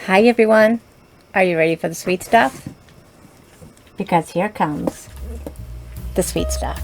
Hi everyone, are you ready for the sweet stuff? Because here comes the sweet stuff.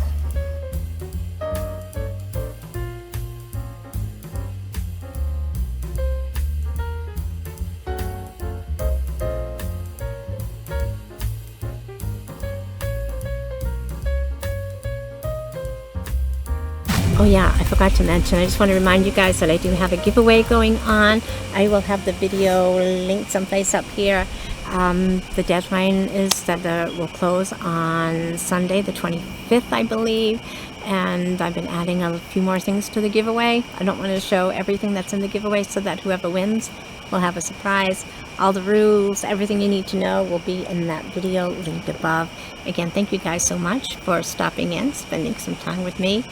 Oh yeah, I forgot to mention, I just want to remind you guys that I do have a giveaway going on. I will have the video linked someplace up here. The deadline is that will close on Sunday the 25th, I believe, and I've been adding a few more things to the giveaway. I don't want to show everything that's in the giveaway so that whoever wins will have a surprise. All the rules, everything you need to know will be in that video linked above. Again, thank you guys so much for stopping in, spending some time with me.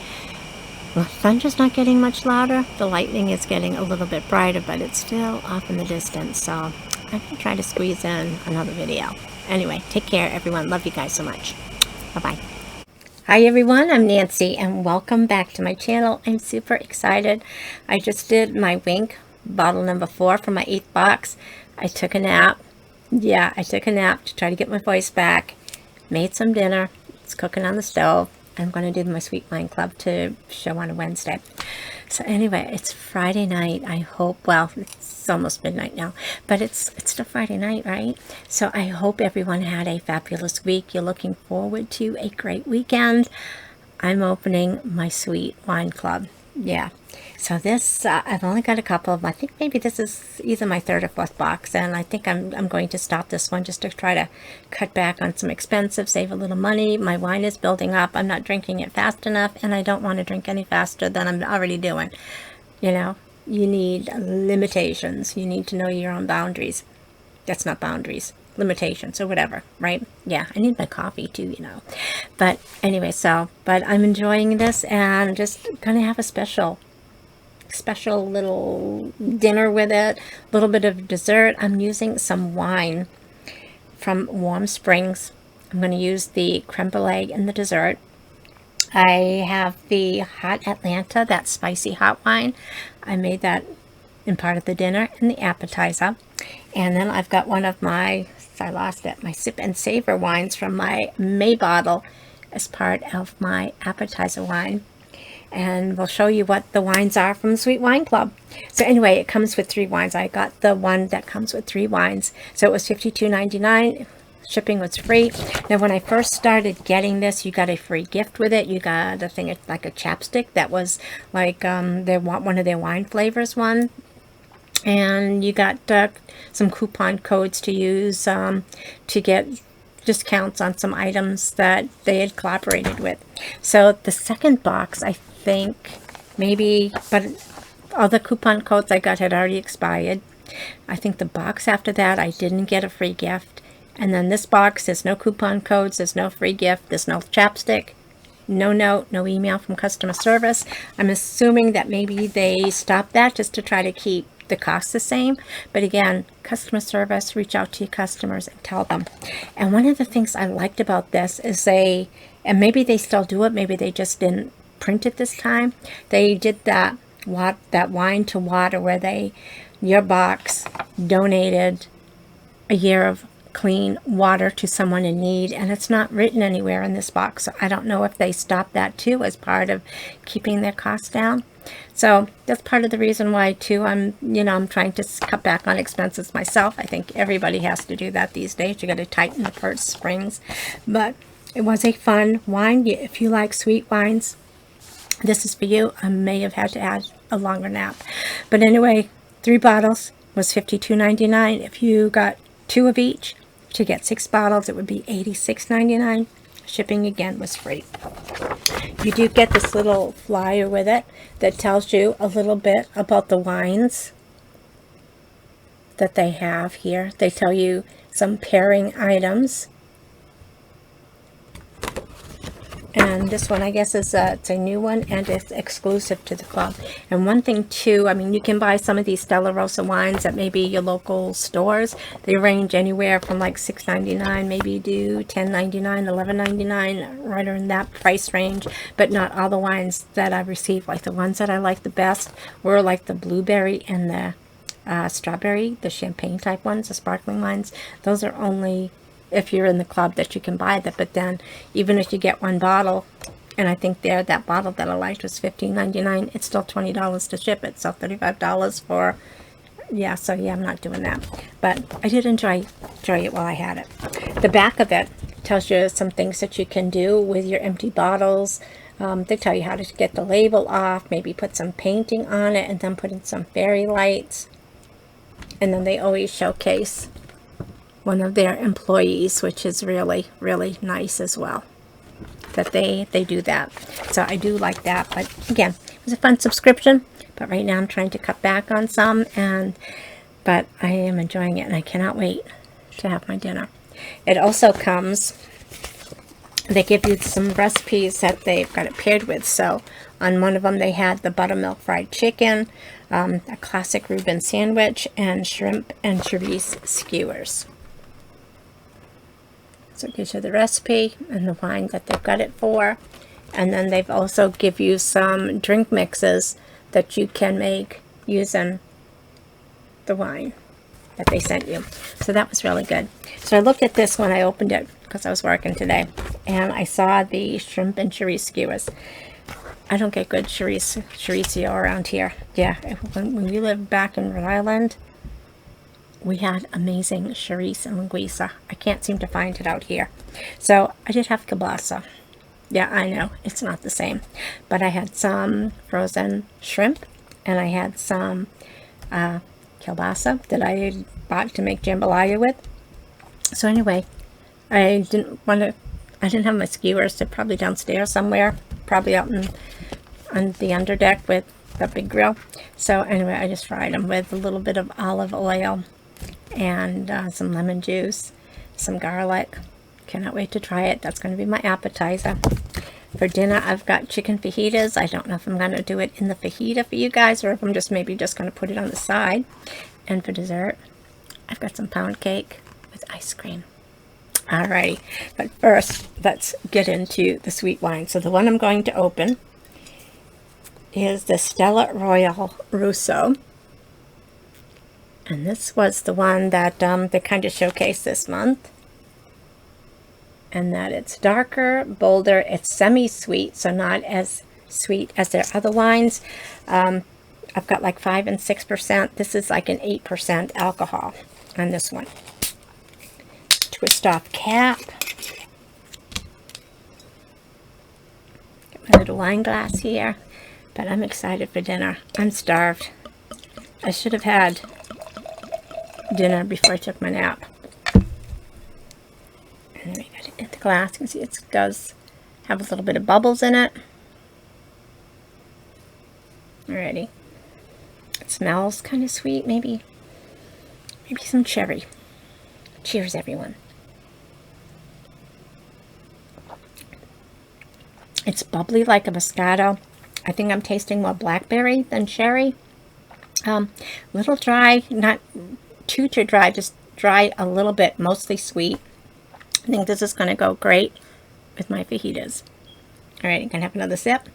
The thunder's not getting much louder. The lightning is getting a little bit brighter, but it's still off in the distance. So I'm going to try to squeeze in another video. Anyway, take care, everyone. Love you guys so much. Bye-bye. Hi, everyone. I'm Nancy, and welcome back to my channel. I'm super excited. I just did my Wink bottle number 4 for my 8th box. I took a nap. Yeah, I took a nap to try to get my voice back. Made some dinner. It's cooking on the stove. I'm going to do my Sweet Wine Club to show on a Wednesday. So anyway, it's Friday night. I hope, well, it's almost midnight now, but it's still Friday night, right? So I hope everyone had a fabulous week. You're looking forward to a great weekend. I'm opening my Sweet Wine Club. Yeah. So this, I've only got a couple of them. I think maybe this is either my 3rd or 4th box, and I think I'm going to stop this one just to try to cut back on some expensive, save a little money. My wine is building up. I'm not drinking it fast enough, and I don't want to drink any faster than I'm already doing. You know, you need limitations. You need to know your own boundaries. That's not boundaries. Limitations or whatever, right? Yeah, I need my coffee too, you know. But anyway, but I'm enjoying this and just gonna have a special little dinner with it, a little bit of dessert. I'm using some wine from Warm Springs. I'm going to use the creme brulee in the dessert. I have the Hotlanta, that spicy hot wine. I made that in part of the dinner and the appetizer. And then I've got one of my, I lost it, my Sip and Savor wines from my May bottle as part of my appetizer wine. And we'll show you what the wines are from the Sweet Wine Club. So anyway, it comes with 3 wines. I got the one that comes with 3 wines. So it was $52.99. Shipping was free. Now, when I first started getting this, you got a free gift with it. You got a thing, like a chapstick that was like one of their wine flavors one. And you got some coupon codes to use to get discounts on some items that they had collaborated with. So the second box, I think maybe, but all the coupon codes I got had already expired. I think the box after that, I didn't get a free gift. And then this box, there's no coupon codes, there's no free gift, there's no chapstick, no note, no email from customer service. I'm assuming that maybe they stopped that just to try to keep the cost the same. But again, customer service, reach out to your customers and tell them. And one of the things I liked about this is and maybe they still do it, maybe they just didn't print it this time. They did that wine to water where your box donated a year of clean water to someone in need, and it's not written anywhere in this box. So I don't know if they stopped that too as part of keeping their costs down. So that's part of the reason why too I'm trying to cut back on expenses myself. I think everybody has to do that these days. You got to tighten the purse strings. But it was a fun wine. If you like sweet wines, this is for you. I may have had to add a longer nap, but anyway, 3 bottles was $52.99. If you got 2 of each, to get 6 bottles, it would be $86.99. Shipping again was free. You do get this little flyer with it that tells you a little bit about the wines that they have here. They tell you some pairing items. And this one, I guess, it's a new one, and it's exclusive to the club. And one thing, too, I mean, you can buy some of these Stella Rosa wines at maybe your local stores. They range anywhere from like $6.99, maybe do $10.99, $11.99, right in that price range. But not all the wines that I received. Like the ones that I liked the best were like the blueberry and the strawberry, the champagne type ones, the sparkling wines. Those are only if you're in the club that you can buy that. But then even if you get one bottle, and I think there that bottle that I liked was $15.99, it's still $20 to ship it. So $35 for, yeah, so yeah, I'm not doing that. But I did enjoy it while I had it. The back of it tells you some things that you can do with your empty bottles. They tell you how to get the label off, maybe put some painting on it, and then put in some fairy lights. And then they always showcase one of their employees, which is really, really nice as well, that they do that. So I do like that. But again, it was a fun subscription. But right now I'm trying to cut back on some, but I am enjoying it, and I cannot wait to have my dinner. It also comes, they give you some recipes that they've got it paired with. So on one of them they had the buttermilk fried chicken, a classic Reuben sandwich, and shrimp and chorizo skewers. So it gives you the recipe and the wine that they've got it for. And then they've also give you some drink mixes that you can make using the wine that they sent you. So that was really good. So I looked at this when I opened it because I was working today, and I saw the shrimp and chorizo skewers. I don't get good chorizo around here. Yeah, when we lived back in Rhode Island, we had amazing chorizo and linguiça. I can't seem to find it out here. So I did have kielbasa. Yeah, I know, it's not the same. But I had some frozen shrimp, and I had some kielbasa that I bought to make jambalaya with. So anyway, I didn't have my skewers. They're probably downstairs somewhere, probably out on the underdeck with the big grill. So anyway, I just fried them with a little bit of olive oil and some lemon juice, some garlic. Cannot wait to try it. That's going to be my appetizer. For dinner, I've got chicken fajitas. I don't know if I'm going to do it in the fajita for you guys, or if I'm just maybe just going to put it on the side. And for dessert, I've got some pound cake with ice cream. Alrighty, but first, let's get into the sweet wine. So the one I'm going to open is the Stella Royal Rousseau. And this was the one that they kind of showcased this month. And that it's darker, bolder, it's semi-sweet, so not as sweet as their other wines. I've got like 5 and 6%. This is like an 8% alcohol on this one. Twist off cap. Got my little wine glass here. But I'm excited for dinner. I'm starved. I should have had dinner before I took my nap. And then we got it in the glass. You can see it does have a little bit of bubbles in it. Alrighty. It smells kind of sweet. Maybe some cherry. Cheers, everyone. It's bubbly like a Moscato. I think I'm tasting more blackberry than cherry. Little dry, not too dry, just dry a little bit, mostly sweet. I think this is going to go great with my fajitas. Alright, I'm going to have another sip.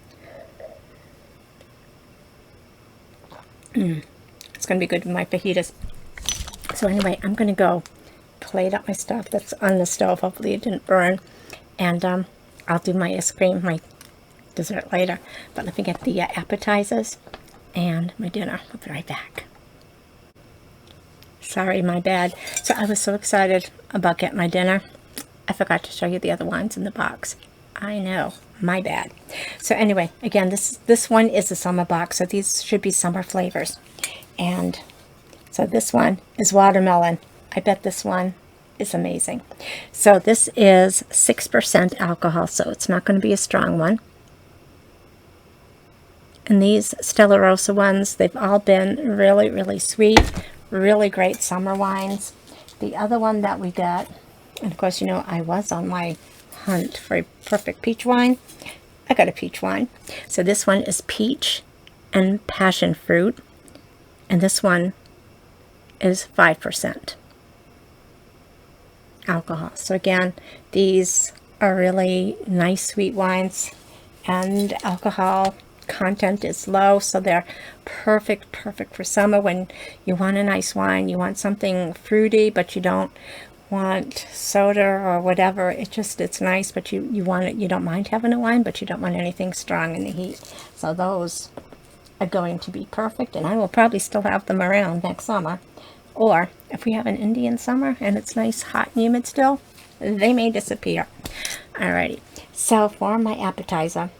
It's going to be good with my fajitas. So anyway, I'm going to go plate up my stuff that's on the stove. Hopefully it didn't burn. And I'll do my ice cream, my dessert later. But let me get the appetizers and my dinner. I'll be right back. Sorry, my bad. So I was so excited about getting my dinner. I forgot to show you the other wines in the box. I know, my bad. So anyway, again, this one is a summer box, so these should be summer flavors. And so this one is watermelon. I bet this one is amazing. So this is 6% alcohol, so it's not going to be a strong one. And these Stella Rosa ones, they've all been really, really sweet, really great summer wines. The other one that we got, and of course, you know, I was on my hunt for a perfect peach wine. I got a peach wine. So this one is peach and passion fruit. And this one is 5% alcohol. So again, these are really nice sweet wines. And alcohol content is low, so they're perfect for summer when you want a nice wine, you want something fruity, but you don't want soda or whatever. It's nice, but you want it, you don't mind having a wine, but you don't want anything strong in the heat. So those are going to be perfect, and I will probably still have them around next summer. Or if we have an Indian summer and it's nice, hot, and humid still, they may disappear. Alrighty, so for my appetizer,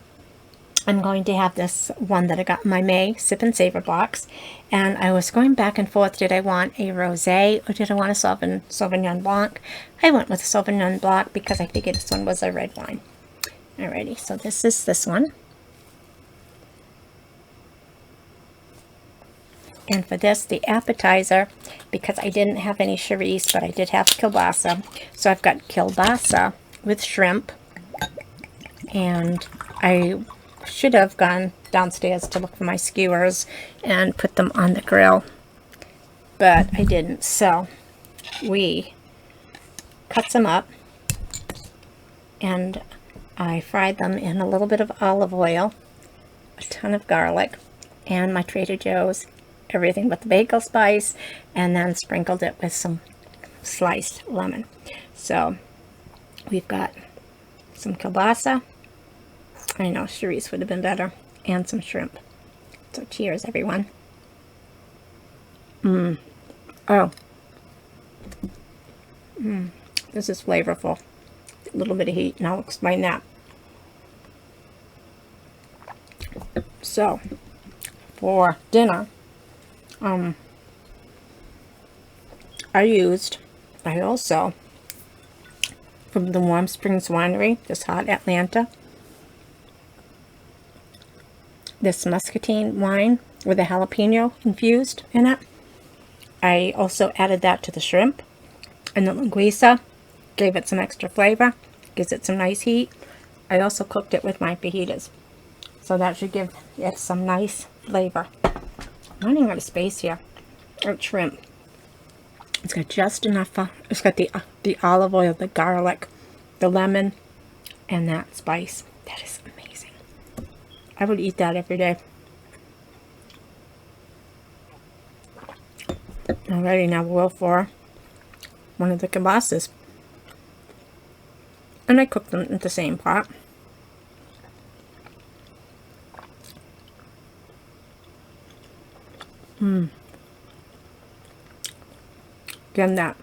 I'm going to have this one that I got in my May Sip and Savor box. And I was going back and forth. Did I want a rosé or did I want a Sauvignon Blanc? I went with a Sauvignon Blanc because I figured this one was a red wine. Alrighty, so this is this one. And for this, the appetizer, because I didn't have any charisse, but I did have kielbasa. So I've got kielbasa with shrimp. And I should have gone downstairs to look for my skewers and put them on the grill, but I didn't. So we cut them up and I fried them in a little bit of olive oil, a ton of garlic, and my Trader Joe's everything but the bagel spice, and then sprinkled it with some sliced lemon. So we've got some kielbasa. I know charisse would have been better, and some shrimp. So cheers, everyone. Oh. This is flavorful. A little bit of heat, and I'll explain that. So, for dinner, I also, from the Warm Springs Winery, this Hotlanta, this Muscadine wine with a jalapeno infused in it. I also added that to the shrimp, and the linguiça gave it some extra flavor, gives it some nice heat. I also cooked it with my fajitas, so that should give it some nice flavor. I'm running out of space here. Shrimp. It's got just enough. It's got the olive oil, the garlic, the lemon, and that spice. That is amazing. I would eat that every day. Alrighty, now we'll go for one of the kielbasas. And I cook them in the same pot. Again, that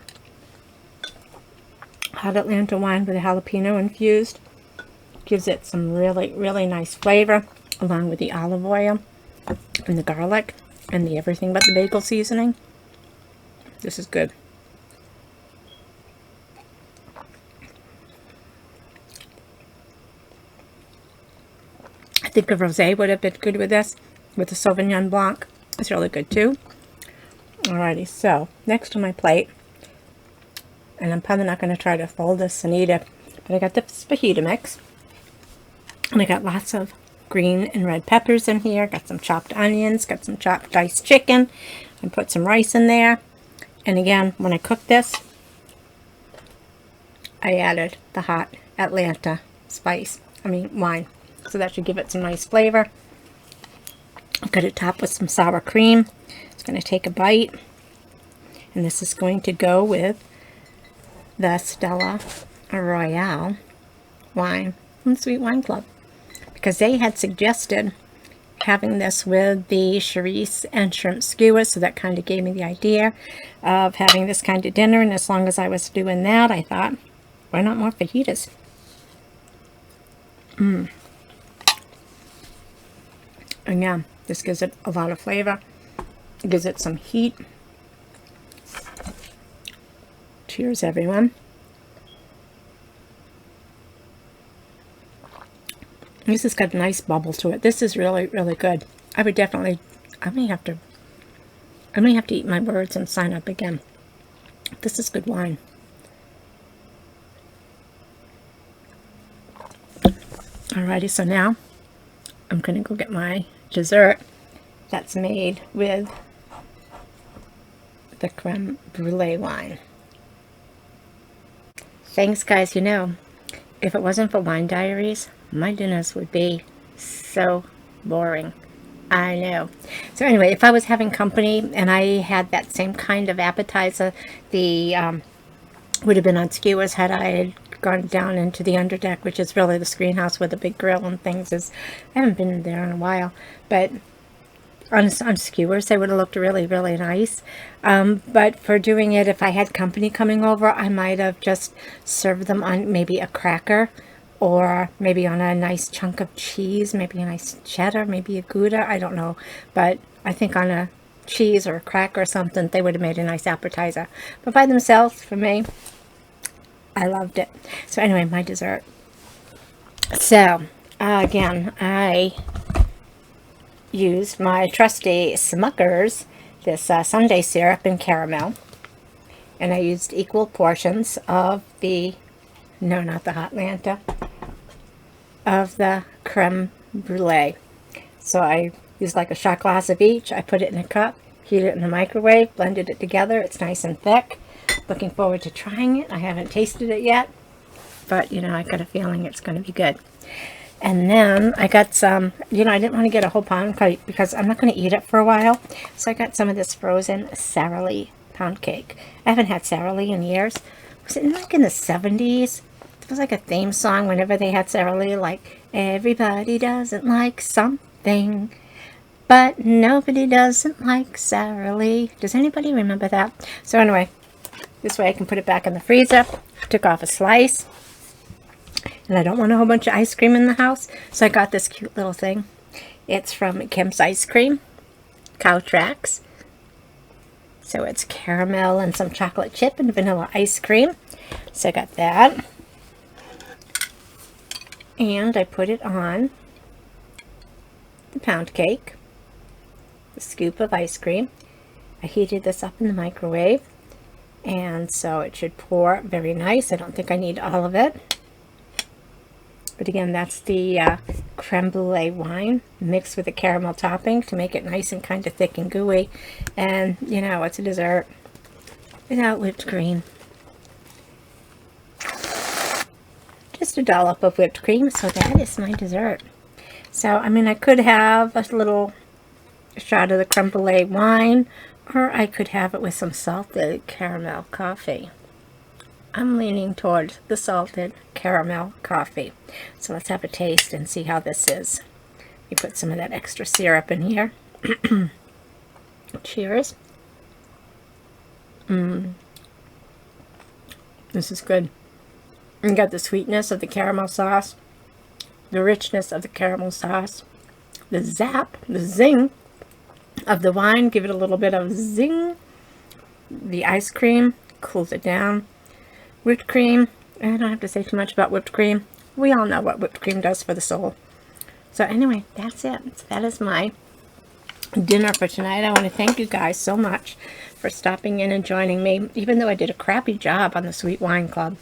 Hotlanta wine with a jalapeno infused gives it some really nice flavor, along with the olive oil and the garlic and the everything but the bagel seasoning. This is good. I think a rosé would have been good with this, with the Sauvignon Blanc. It's really good too. Alrighty, so next on my plate, and I'm probably not going to try to fold this and eat it, but I got this fajita mix, and I got lots of green and red peppers in here, got some chopped onions, got some chopped diced chicken, and put some rice in there. And again, when I cooked this, I added the hot Atlanta wine. So that should give it some nice flavor. I've got it topped with some sour cream. It's going to take a bite. And this is going to go with the Stella Royale wine from the Sweet Wine Club, because they had suggested having this with the charisse and shrimp skewers, so that kind of gave me the idea of having this kind of dinner. And as long as I was doing that, I thought, why not more fajitas? And yeah, this gives it a lot of flavor. It gives it some heat. Cheers, everyone. This has got a nice bubble to it. This is really good. I would definitely, I may have to eat my words and sign up again. This is good wine. Alrighty, so now I'm gonna go get my dessert that's made with the creme brulee wine. Thanks, guys. If it wasn't for Wine Diaries, my dinners would be so boring. I know. So anyway, if I was having company and I had that same kind of appetizer, the would have been on skewers had I gone down into the underdeck, which is really the screen house where the big grill and things is. I haven't been there in a while, but on skewers they would have looked really, really nice. But for doing it, if I had company coming over, I might have just served them on maybe a cracker, or maybe on a nice chunk of cheese, maybe a nice cheddar, maybe a Gouda, I don't know. But I think on a cheese or a cracker or something, they would have made a nice appetizer. But by themselves, for me, I loved it. So anyway, my dessert. So, again, I used my trusty Smucker's, this sundae syrup and caramel. And I used equal portions of the, no, not the Hotlanta, of the creme brulee. So I used like a shot glass of each. I put it in a cup, heat it in the microwave, blended it together. It's nice and thick. Looking forward to trying it. I haven't tasted it yet, but you know, I got a feeling it's going to be good. And then I got some, you know, I didn't want to get a whole pound cake because I'm not going to eat it for a while. So I got some of this frozen Sara Lee pound cake. I haven't had Sara Lee in years. Was it like in the 70s? It was like a theme song whenever they had Sara Lee, like, everybody doesn't like something, but nobody doesn't like Sara Lee. Does anybody remember that? So anyway, this way I can put it back in the freezer. Took off a slice. And I don't want a whole bunch of ice cream in the house, so I got this cute little thing. It's from Kim's Ice Cream, Cow Tracks. So it's caramel and some chocolate chip and vanilla ice cream. So I got that. And I put it on the pound cake, a scoop of ice cream. I heated this up in the microwave, and so it should pour very nice. I don't think I need all of it. But again, that's the creme brulee wine mixed with a caramel topping to make it nice and kind of thick and gooey. And, you know, it's a dessert without whipped cream. Just a dollop of whipped cream, so that is my dessert. So, I mean, I could have a little shot of the creme brulee wine, or I could have it with some salted caramel coffee. I'm leaning towards the salted caramel coffee. So let's have a taste and see how this is. You put some of that extra syrup in here. Cheers. This is good. You got the sweetness of the caramel sauce, the richness of the caramel sauce, the zap, the zing of the wine. Give it a little bit of zing. The ice cream cools it down. Whipped cream. I don't have to say too much about whipped cream. We all know what whipped cream does for the soul. So anyway, that's it. So that is my dinner for tonight. I want to thank you guys so much for stopping in and joining me, even though I did a crappy job on the Sweet Wine Club.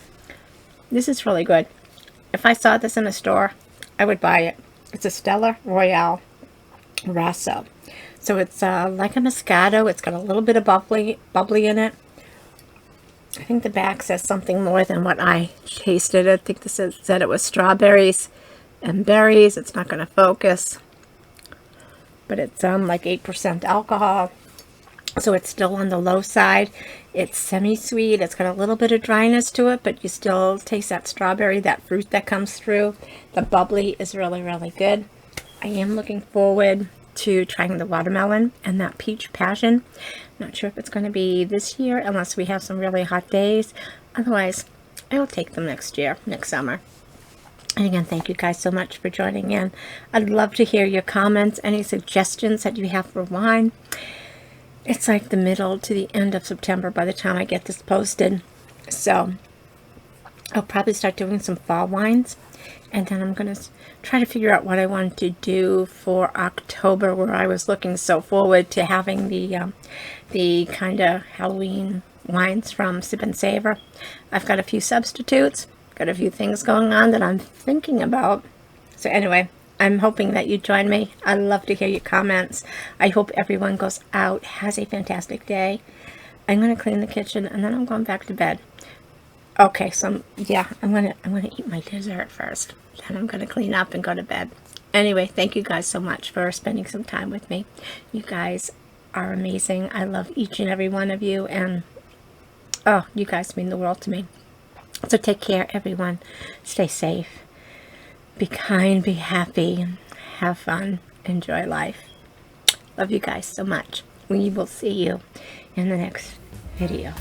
This is really good. If I saw this in a store, I would buy it. It's a Stella Royale Rosso. So it's like a Moscato. It's got a little bit of bubbly in it. I think the back says something more than what I tasted. I think this said it was strawberries and berries. It's not going to focus. But it's like 8% alcohol. So it's still on the low side. It's semi-sweet. It's got a little bit of dryness to it, but you still taste that strawberry, that fruit that comes through. The bubbly is really, really good. I am looking forward to trying the watermelon and that peach passion. Not sure if it's going to be this year unless we have some really hot days. Otherwise, I will take them next year, next summer. And again, thank you guys so much for joining in. I'd love to hear your comments, any suggestions that you have for wine. It's like the middle to the end of September by the time I get this posted. So I'll probably start doing some fall wines. And then I'm going to try to figure out what I want to do for October, where I was looking so forward to having the kind of Halloween wines from Sip and Savor. I've got a few substitutes, got a few things going on that I'm thinking about. So anyway, I'm hoping that you join me. I'd love to hear your comments. I hope everyone goes out, has a fantastic day. I'm going to clean the kitchen and then I'm going back to bed. Okay, so yeah, I'm gonna eat my dessert first. Then I'm gonna clean up and go to bed. Anyway, thank you guys so much for spending some time with me. You guys are amazing. I love each and every one of you, and oh, you guys mean the world to me. So take care, everyone. Stay safe. Be kind, be happy, have fun, enjoy life. Love you guys so much. We will see you in the next video.